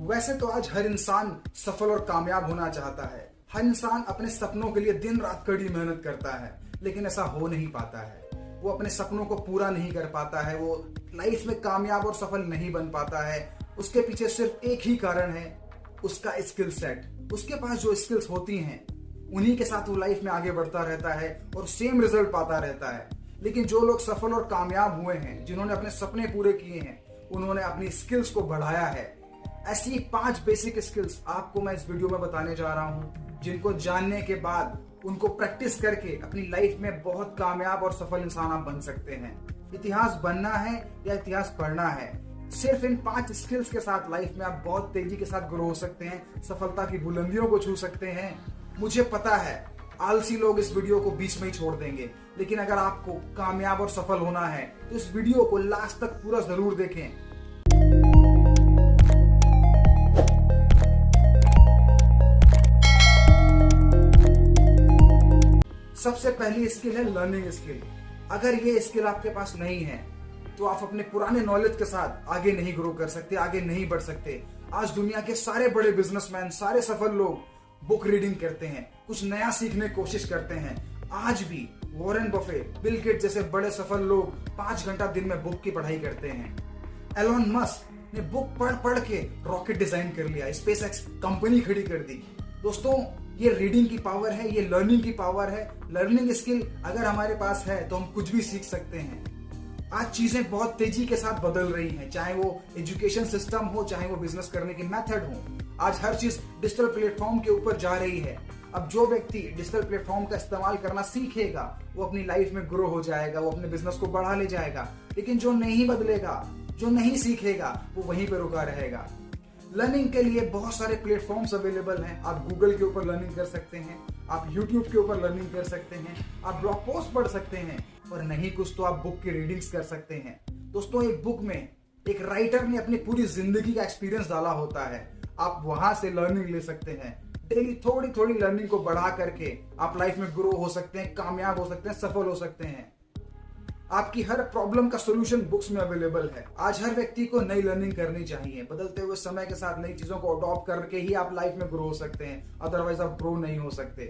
वैसे तो आज हर इंसान सफल और कामयाब होना चाहता है। हर इंसान अपने सपनों के लिए दिन रात कड़ी मेहनत करता है, लेकिन ऐसा हो नहीं पाता है। वो अपने सपनों को पूरा नहीं कर पाता है, वो लाइफ में कामयाब और सफल नहीं बन पाता है। उसके पीछे सिर्फ एक ही कारण है, उसका स्किल सेट। उसके पास जो स्किल्स होती हैं उन्हीं के साथ वो लाइफ में आगे बढ़ता रहता है और सेम रिजल्ट पाता रहता है। लेकिन जो लोग सफल और कामयाब हुए हैं, जिन्होंने अपने सपने पूरे किए हैं, उन्होंने अपनी स्किल्स को बढ़ाया है। ऐसी 5 बेसिक स्किल्स आपको मैं इस वीडियो में बताने जा रहा हूं, जिनको जानने के बाद उनको प्रैक्टिस करके अपनी लाइफ में बहुत कामयाब और सफल इंसान आप बन सकते हैं। इतिहास बनना है या इतिहास पढ़ना है, सिर्फ इन 5 स्किल्स के साथ लाइफ में आप बहुत तेजी के साथ ग्रो हो सकते हैं, सफलता की बुलंदियों को छू सकते हैं। मुझे पता है आलसी लोग इस वीडियो को बीच में ही छोड़ देंगे, लेकिन अगर आपको कामयाब और सफल होना है तो इस वीडियो को लास्ट तक पूरा जरूर देखें। सबसे पहली स्किल है लर्निंग स्किल। अगर ये स्किल आपके पास नहीं है तो आप अपने पुराने नॉलेज के साथ आगे नहीं ग्रो कर सकते, आगे नहीं बढ़ सकते। आज दुनिया के सारे बड़े बिजनेसमैन, सारे सफल लोग बुक रीडिंग करते हैं, कुछ नया सीखने की कोशिश करते हैं। आज भी वॉरेन बफेट, बिल गेट्स जैसे बड़े सफल लोग 5 घंटा दिन में बुक की पढ़ाई करते हैं। एलोन मस्क ने बुक पढ़ पढ़ के रॉकेट डिजाइन कर लिया, स्पेसएक्स कंपनी खड़ी कर दी। दोस्तों, ये रीडिंग की पावर है, ये लर्निंग की पावर है। लर्निंग स्किल अगर हमारे पास है तो हम कुछ भी सीख सकते हैं। आज चीजें बहुत तेजी के साथ बदल रही हैं, चाहे वो एजुकेशन सिस्टम हो, चाहे वो बिजनेस करने की मेथड हो। आज हर चीज डिजिटल प्लेटफॉर्म के ऊपर जा रही है। अब जो व्यक्ति डिजिटल प्लेटफॉर्म का इस्तेमाल करना सीखेगा वो अपनी लाइफ में ग्रो हो जाएगा, वो अपने बिजनेस को बढ़ा ले जाएगा। लेकिन जो नहीं बदलेगा, जो नहीं सीखेगा, वो वहीं पर रुका रहेगा। लर्निंग के लिए बहुत सारे प्लेटफॉर्म्स अवेलेबल हैं। आप गूगल के ऊपर लर्निंग कर सकते हैं, आप यूट्यूब के ऊपर लर्निंग कर सकते हैं, आप ब्लॉग पोस्ट पढ़ सकते हैं, और नहीं कुछ तो आप बुक की रीडिंग्स कर सकते हैं। दोस्तों, एक बुक में एक राइटर ने अपनी पूरी जिंदगी का एक्सपीरियंस डाला होता है, आप वहां से लर्निंग ले सकते हैं। डेली थोड़ी थोड़ी लर्निंग को बढ़ा करके आप लाइफ में ग्रो हो सकते हैं, कामयाब हो सकते हैं, सफल हो सकते हैं। आपकी हर प्रॉब्लम का सॉल्यूशन बुक्स में अवेलेबल है। आज हर व्यक्ति को नई लर्निंग करनी चाहिए। बदलते हुए समय के साथ नई चीजों को अडॉप्ट करके ही आप लाइफ में ग्रो हो सकते हैं, अदरवाइज आप ग्रो नहीं हो सकते।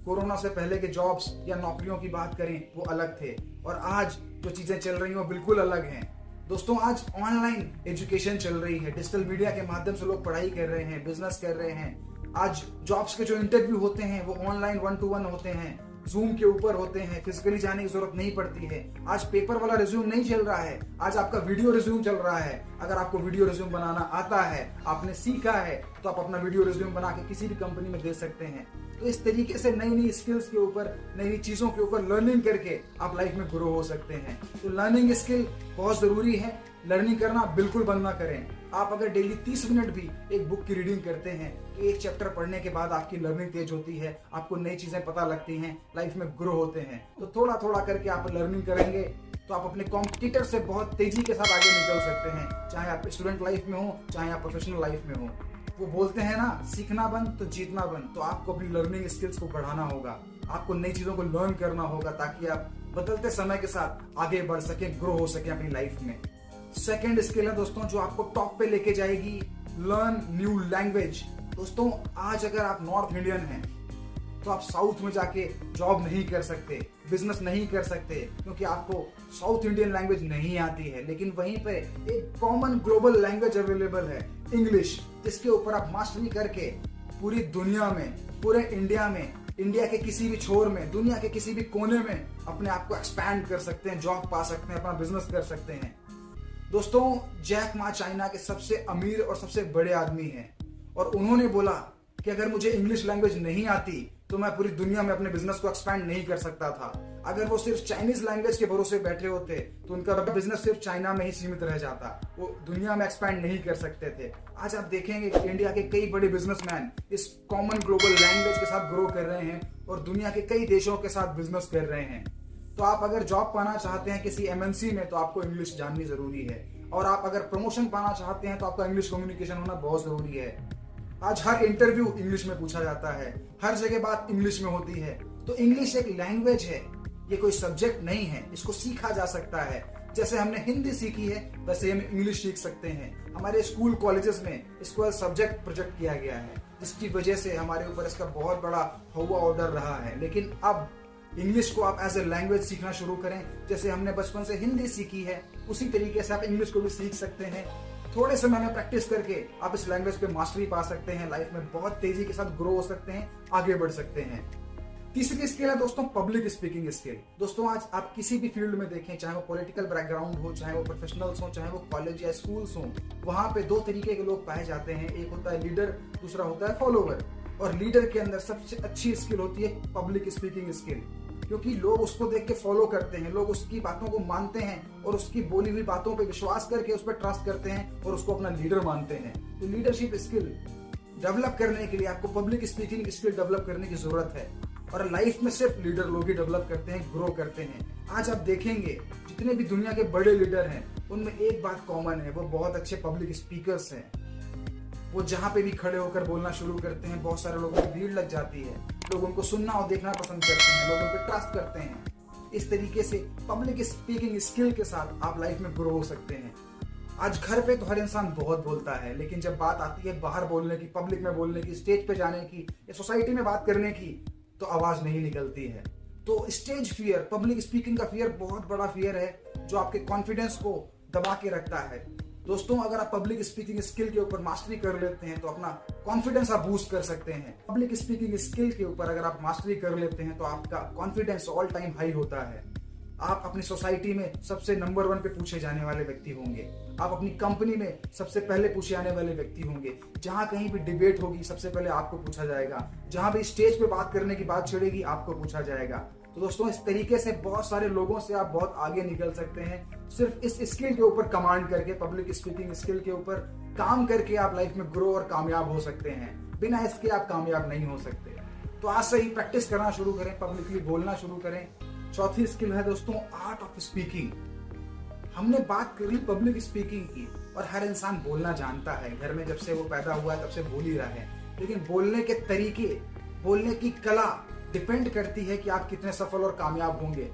कोरोना से पहले के जॉब्स या नौकरियों की बात करें वो अलग थे, और आज जो चीजें चल रही हैं वो बिल्कुल अलग हैं। दोस्तों, आज ऑनलाइन एजुकेशन चल रही है, डिजिटल मीडिया के माध्यम से लोग पढ़ाई कर रहे हैं, बिजनेस कर रहे हैं। आज जॉब्स के जो इंटरव्यू होते हैं वो ऑनलाइन 1-to-1 होते हैं, जूम के ऊपर होते हैं, फिजिकली जाने की जरूरत नहीं पड़ती है। आज पेपर वाला रिज्यूम नहीं चल रहा है, आज आपका वीडियो रिज्यूम चल रहा है। अगर आपको वीडियो रिज्यूम बनाना आता है, आपने सीखा है, तो आप अपना वीडियो रिज्यूम बना के किसी भी कंपनी में दे सकते हैं। तो इस तरीके से नई नई स्किल्स के ऊपर, नई नई चीजों के ऊपर लर्निंग करके आप लाइफ में ग्रो हो सकते हैं। तो लर्निंग स्किल बहुत जरूरी है। लर्निंग करना बिल्कुल बंद ना करें। आप अगर डेली 30 मिनट भी एक बुक की रीडिंग करते हैं तो एक चैप्टर पढ़ने के बाद आपकी लर्निंग तेज होती है, आपको नई चीजें पता लगती हैं, लाइफ में ग्रो होते हैं। तो थोड़ा थोड़ा करके आप लर्निंग करेंगे तो आप अपने कॉम्पिटिटर से बहुत तेजी के साथ आगे निकल सकते हैं, चाहे आप स्टूडेंट लाइफ में हो, चाहे आप प्रोफेशनल लाइफ में हो। वो बोलते हैं ना, सीखना बंद तो जीतना बंद। तो आपको अपनी लर्निंग स्किल्स को बढ़ाना होगा, आपको नई चीजों को लर्न करना होगा, ताकि आप बदलते समय के साथ आगे बढ़ सके, ग्रो हो सके अपनी लाइफ में। सेकेंड स्किल है दोस्तों जो आपको टॉप पे लेके जाएगी, लर्न न्यू लैंग्वेज। दोस्तों, आज अगर आप नॉर्थ इंडियन हैं तो आप साउथ में जाके जॉब नहीं कर सकते, बिजनेस नहीं कर सकते, क्योंकि आपको साउथ इंडियन लैंग्वेज नहीं आती है। लेकिन वहीं पे एक कॉमन ग्लोबल लैंग्वेज अवेलेबल है, इंग्लिश, जिसके ऊपर आप मास्टरी करके पूरी दुनिया में, पूरे इंडिया में, इंडिया के किसी भी छोर में, दुनिया के किसी भी कोने में अपने आप को एक्सपैंड कर सकते हैं, जॉब पा सकते हैं, अपना बिजनेस कर सकते हैं। दोस्तों, जैक मा चाइना के सबसे अमीर और सबसे बड़े आदमी हैं, और उन्होंने बोला कि अगर मुझे इंग्लिश लैंग्वेज नहीं आती तो मैं पूरी दुनिया में अपने बिजनेस को एक्सपैंड नहीं कर सकता था। अगर वो सिर्फ चाइनीज लैंग्वेज के भरोसे बैठे होते तो उनका बिजनेस सिर्फ चाइना में ही सीमित रह जाता, वो दुनिया में एक्सपैंड नहीं कर सकते थे। आज आप देखेंगे कि इंडिया के कई बड़े बिजनेसमैन इस कॉमन ग्लोबल लैंग्वेज के साथ ग्रो कर रहे हैं और दुनिया के कई देशों के साथ बिजनेस कर रहे हैं। तो आप अगर जॉब पाना चाहते हैं किसी एमएनसी में तो आपको इंग्लिश जाननी जरूरी है, और आप अगर प्रमोशन पाना चाहते हैं तो आपका इंग्लिश कम्युनिकेशन होना बहुत जरूरी है। आज हर इंटरव्यू इंग्लिश में पूछा जाता है, हर जगह बात इंग्लिश में होती है। तो इंग्लिश एक लैंग्वेज है, ये कोई सब्जेक्ट नहीं है, इसको सीखा जा सकता है। जैसे हमने हिंदी सीखी है वैसे हम इंग्लिश सीख सकते हैं। हमारे स्कूल कॉलेजेस में इसको सब्जेक्ट प्रोजेक्ट किया गया है, जिसकी वजह से हमारे ऊपर इसका बहुत बड़ा हवा ऑर्डर रहा है। लेकिन अब इंग्लिश को आप एज ए लैंग्वेज सीखना शुरू करें। जैसे हमने बचपन से हिंदी सीखी है उसी तरीके से आप इंग्लिश को भी सीख सकते हैं। थोड़े समय में प्रैक्टिस करके आप इस लैंग्वेज पे मास्टरी पा सकते हैं, लाइफ में बहुत तेजी के साथ ग्रो हो सकते हैं, आगे बढ़ सकते हैं। तीसरी स्किल है दोस्तों पब्लिक स्पीकिंग स्किल। दोस्तों आज आप किसी भी फील्ड में देखें, चाहे वो पॉलिटिकल बैकग्राउंड हो, चाहे वो प्रोफेशनल्स हो, चाहे वो कॉलेज या स्कूल्स हो, वहां पे दो तरीके के लोग पाए जाते हैं। एक होता है लीडर, दूसरा होता है फॉलोवर। और लीडर के अंदर सबसे अच्छी स्किल होती है पब्लिक स्पीकिंग स्किल, क्योंकि लोग उसको देख के फॉलो करते हैं, लोग उसकी बातों को मानते हैं और उसकी बोली हुई बातों पे विश्वास करके उस पर ट्रस्ट करते हैं और उसको अपना लीडर मानते हैं। तो लीडरशिप स्किल डेवलप करने के लिए आपको पब्लिक स्पीकिंग स्किल डेवलप करने की जरूरत है। और लाइफ में सिर्फ लीडर लोग ही डेवलप करते हैं, ग्रो करते हैं। आज आप देखेंगे जितने भी दुनिया के बड़े लीडर हैं उनमें एक बात कॉमन है, वो बहुत अच्छे पब्लिक स्पीकर्स हैं। वो जहां पे भी खड़े होकर बोलना शुरू करते हैं, बहुत सारे लोगों की भीड़ लग जाती है, लोग उनको सुनना और देखना पसंद करते हैं, लोग उन पर ट्रस्ट करते हैं। इस तरीके से पब्लिक स्पीकिंग स्किल के साथ आप लाइफ में ग्रो हो सकते हैं। आज घर पे तो हर इंसान बहुत बोलता है, लेकिन जब बात आती है बाहर बोलने की, पब्लिक में बोलने की, स्टेज पे जाने की या सोसाइटी में बात करने की, तो आवाज नहीं निकलती है। तो स्टेज फियर, पब्लिक स्पीकिंग का फियर बहुत बड़ा फियर है जो आपके कॉन्फिडेंस को दबा के रखता है। दोस्तों अगर आप पब्लिक स्पीकिंग स्किल के ऊपर मास्टरी कर लेते हैं तो अपना कॉन्फिडेंस आप बूस्ट कर सकते हैं। पब्लिक स्पीकिंग स्किल के ऊपर अगर आप मास्टरी कर लेते हैं तो आपका कॉन्फिडेंस ऑल टाइम हाई होता है। आप अपनी सोसाइटी में सबसे नंबर 1 पे पूछे जाने वाले व्यक्ति होंगे। आप अपनी कंपनी में सबसे पहले पूछे जाने वाले व्यक्ति होंगे। जहां कहीं भी डिबेट होगी सबसे पहले आपको पूछा जाएगा। जहां भी स्टेज पे बात करने की बात छिड़ेगी आपको पूछा जाएगा। तो दोस्तों इस तरीके से बहुत सारे लोगों से आप बहुत आगे निकल सकते हैं। सिर्फ इस स्किल के ऊपर कमांड करके, पब्लिक स्पीकिंग स्किल के ऊपर काम करके आप लाइफ में ग्रो और कामयाब हो सकते हैं। बिना इसके आप कामयाब नहीं हो सकते। तो आज से ही प्रैक्टिस करना शुरू करें, पब्लिकली बोलना शुरू करें। चौथी स्किल है दोस्तों आर्ट ऑफ स्पीकिंग। हमने बात करी पब्लिक स्पीकिंग की और हर इंसान बोलना जानता है। घर में जब से वो पैदा हुआ है तब से बोल ही रहा है, लेकिन बोलने के तरीके, बोलने की कला डिपेंड करती है कि आप कितने सफल और कामयाब होंगे।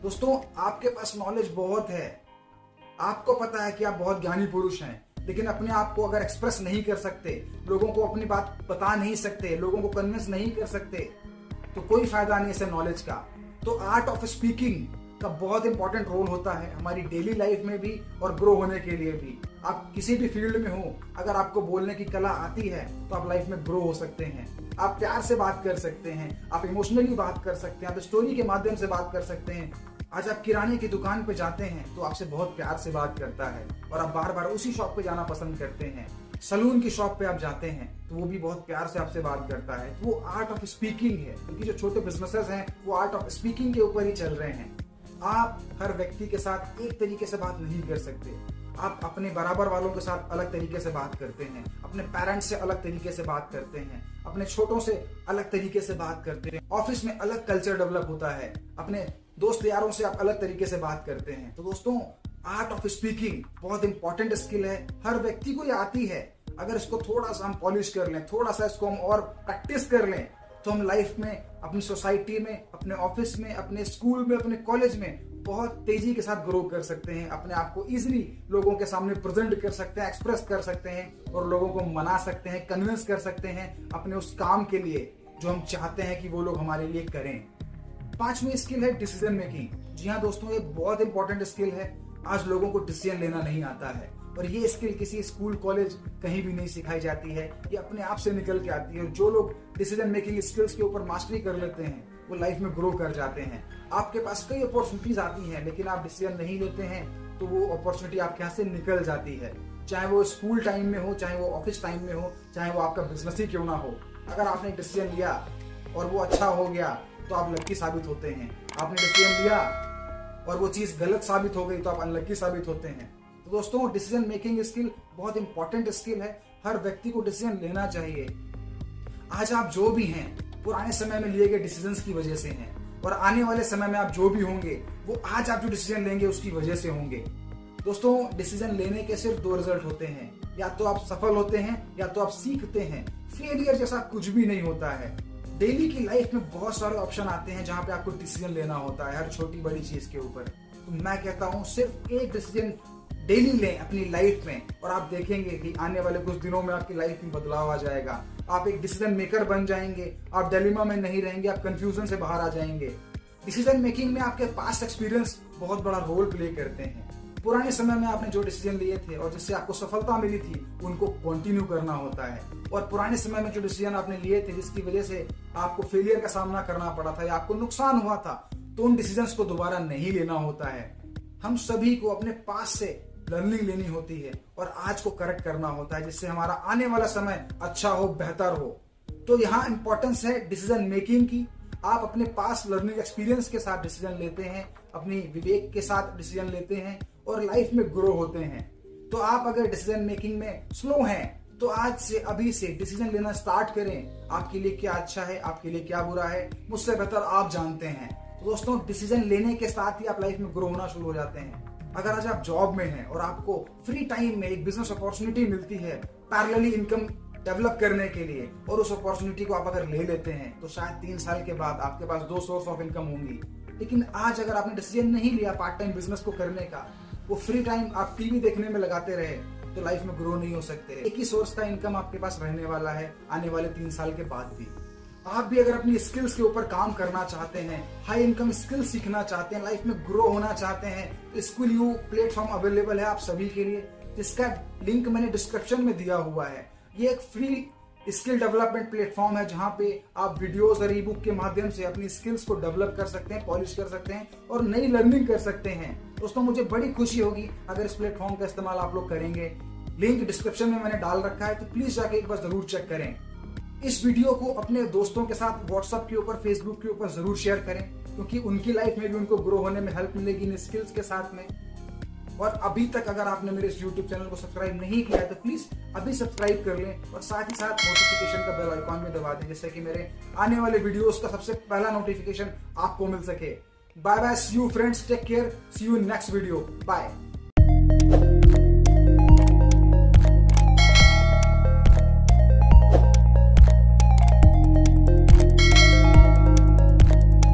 दोस्तों आपके पास नॉलेज बहुत है, आपको पता है कि आप बहुत ज्ञानी पुरुष हैं, लेकिन अपने आप को अगर एक्सप्रेस नहीं कर सकते, लोगों को अपनी बात बता नहीं सकते, लोगों को कन्विंस नहीं कर सकते, तो कोई फायदा नहीं ऐसे नॉलेज का। तो आर्ट ऑफ स्पीकिंग का बहुत इंपॉर्टेंट रोल होता है हमारी डेली लाइफ में भी और ग्रो होने के लिए भी। आप किसी भी फील्ड में हो, अगर आपको बोलने की कला आती है तो आप लाइफ में ग्रो हो सकते हैं। आप प्यार से बात कर सकते हैं, आप इमोशनली बात कर सकते हैं, आप स्टोरी के माध्यम से बात कर सकते हैं। आज आप किराने की दुकान पे जाते हैं तो आपसे बहुत प्यार से बात करता है और आप बार बार उसी शॉप पे जाना पसंद करते हैं। सलून की शॉप पे आप जाते हैं तो वो भी बहुत प्यार से आपसे बात करता है। तो वो आर्ट ऑफ स्पीकिंग है, क्योंकि जो छोटे बिजनेसेस हैं वो आर्ट ऑफ स्पीकिंग के ऊपर ही चल रहे हैं। आप हर व्यक्ति के साथ एक तरीके से बात नहीं कर सकते। आप अपने बराबर वालों के साथ अलग तरीके से बात करते हैं, अपने पेरेंट्स से अलग तरीके से बात करते हैं, अपने छोटों से अलग तरीके से बात करते हैं, ऑफिस में अलग कल्चर डेवलप होता है, अपने दोस्त यारों से आप अलग तरीके से बात करते हैं। तो दोस्तों आर्ट ऑफ स्पीकिंग बहुत इंपॉर्टेंट स्किल है, हर व्यक्ति को ये आती है। अगर इसको थोड़ा सा हम पॉलिश कर लें, थोड़ा सा इसको हम और प्रैक्टिस कर लें, तो हम लाइफ में, अपनी सोसाइटी में, अपने ऑफिस में, अपने स्कूल में, अपने कॉलेज में बहुत तेजी के साथ ग्रो कर सकते हैं। अपने आप को इजीली लोगों के सामने प्रेजेंट कर सकते हैं, एक्सप्रेस कर सकते हैं और लोगों को मना सकते हैं, कन्विंस कर सकते हैं अपने उस काम के लिए जो हम चाहते हैं कि वो लोग हमारे लिए करें। पांचवी स्किल है डिसीजन मेकिंग। जी हाँ दोस्तों, ये बहुत इंपॉर्टेंट स्किल है। आज लोगों को डिसीजन लेना नहीं आता है और ये स्किल किसी स्कूल कॉलेज कहीं भी नहीं सिखाई जाती है, ये अपने आप से निकल के आती है। जो लोग डिसीजन मेकिंग स्किल्स के ऊपर मास्टरी कर लेते हैं वो लाइफ में ग्रो कर जाते हैं। आपके पास कई अपॉर्चुनिटीज आती हैं, लेकिन आप डिसीजन नहीं लेते हैं तो वो अपॉर्चुनिटी आपके यहाँ से निकल जाती है। चाहे वो स्कूल टाइम में हो, चाहे वो ऑफिस टाइम में हो, चाहे वो आपका बिजनेस ही क्यों ना हो। अगर आपने डिसीजन लिया और वो अच्छा हो गया तो आप लकी साबित होते हैं। आपने डिसीजन लिया और वो चीज गलत साबित हो गई तो आप अनलकी साबित होते हैं। तो दोस्तों डिसीजन मेकिंग स्किल बहुत इंपॉर्टेंट स्किल है, हर व्यक्ति को डिसीजन लेना चाहिए। आज आप जो भी हैं पुराने समय में लिए गए डिसीजंस की वजह से हैं और आने वाले समय में आप जो भी होंगे वो आज आप जो डिसीजन लेंगे उसकी वजह से होंगे। दोस्तों डिसीजन लेने के सिर्फ 2 रिजल्ट होते हैं, या तो आप सफल होते हैं या तो आप सीखते हैं। फेलियर जैसा कुछ भी नहीं होता है। डेली की लाइफ में बहुत सारे ऑप्शन आते हैं जहां पे आपको डिसीजन लेना होता है हर छोटी बड़ी चीज के ऊपर। तो मैं कहता हूं सिर्फ एक डिसीजन डेली लें अपनी लाइफ में और आप देखेंगे कि आने वाले कुछ दिनों में आपकी लाइफ में बदलाव आ जाएगा। आप एक डिसीजन मेकर बन जाएंगे, आप डिलेमा में नहीं रहेंगे, आप कंफ्यूजन से बाहर आ जाएंगे। डिसीजन मेकिंग में आपके पास्ट एक्सपीरियंस बहुत बड़ा रोल प्ले करते हैं। पुराने समय में आपने जो डिसीजन लिए थे और जिससे आपको सफलता मिली थी उनको कंटिन्यू करना होता है, और पुराने समय में जो डिसीजन आपने लिए थे जिसकी वजह से आपको फेलियर का सामना करना पड़ा था या आपको नुकसान हुआ था, तो उन डिसीजंस को दोबारा नहीं लेना होता है। हम सभी को अपने पास से लर्निंग लेनी होती है और आज को करेक्ट करना होता है जिससे हमारा आने वाला समय अच्छा हो, बेहतर हो। तो यहाँ इंपॉर्टेंस है डिसीजन मेकिंग की। आप अपने पास लर्निंग एक्सपीरियंस के साथ डिसीजन लेते हैं, अपनी विवेक के साथ डिसीजन लेते हैं और लाइफ में ग्रो होते हैं। तो आप अगर डिसीजन मेकिंग में स्लो हैं तो आज से, अभी से डिसीजन लेना स्टार्ट करें। आपके लिए क्या अच्छा है, आपके लिए क्या बुरा है, मुझसे बेहतर आप जानते हैं। तो दोस्तों, डिसीजन लेने के साथ ही आप लाइफ में ग्रो होना शुरू हो जाते हैं। अगर आज आप जॉब में हैं और आपको फ्री टाइम में एक बिजनेस अपॉर्चुनिटी मिलती है पैरेलली इनकम डेवलप करने के लिए, और उस अपॉर्चुनिटी को आप अगर ले लेते हैं तो शायद 3 साल के बाद आपके पास 2 सोर्स ऑफ इनकम होंगी। लेकिन आज अगर आपने डिसीजन नहीं लिया पार्ट टाइम बिजनेस को करने का, वो फ्री टाइम आप टीवी देखने में लगाते रहे, तो लाइफ में ग्रो नहीं हो सकते। एक ही सोर्स का इनकम आपके पास रहने वाला है आने वाले 3 साल के बाद भी। आप भी अगर अपनी स्किल्स के ऊपर काम करना चाहते हैं, हाई इनकम स्किल्स सीखना चाहते हैं, लाइफ में ग्रो होना चाहते हैं, तो स्किल यू प्लेटफॉर्म अवेलेबल है आप सभी के लिए, जिसका लिंक मैंने डिस्क्रिप्शन में दिया हुआ है। ये एक फ्री स्किल डेवलपमेंट प्लेटफॉर्म है जहां पे आप वीडियोस और ई बुक के माध्यम से अपनी स्किल्स को डेवलप कर सकते हैं, पॉलिश कर सकते हैं और नई लर्निंग कर सकते हैं। दोस्तों, मुझे बड़ी खुशी होगी अगर इस प्लेटफॉर्म का इस्तेमाल आप लोग करेंगे। लिंक डिस्क्रिप्शन में मैंने डाल रखा है, तो प्लीज जाके एक बार जरूर चेक करें। इस वीडियो को अपने दोस्तों के साथ व्हाट्सएप के ऊपर, फेसबुक के ऊपर जरूर शेयर करें, क्योंकि उनकी लाइफ में भी उनको ग्रो होने में हेल्प मिलेगी इन स्किल्स के साथ में। और अभी तक अगर आपने मेरे इस YouTube चैनल को सब्सक्राइब नहीं किया है तो प्लीज अभी सब्सक्राइब कर लें और साथ ही साथ नोटिफिकेशन का बेल आइकॉन भी दबा दें, जिससे कि मेरे आने वाले वीडियोस का सबसे पहला नोटिफिकेशन आपको मिल सके। Bye bye, see you friends, take care, see you in next video, bye.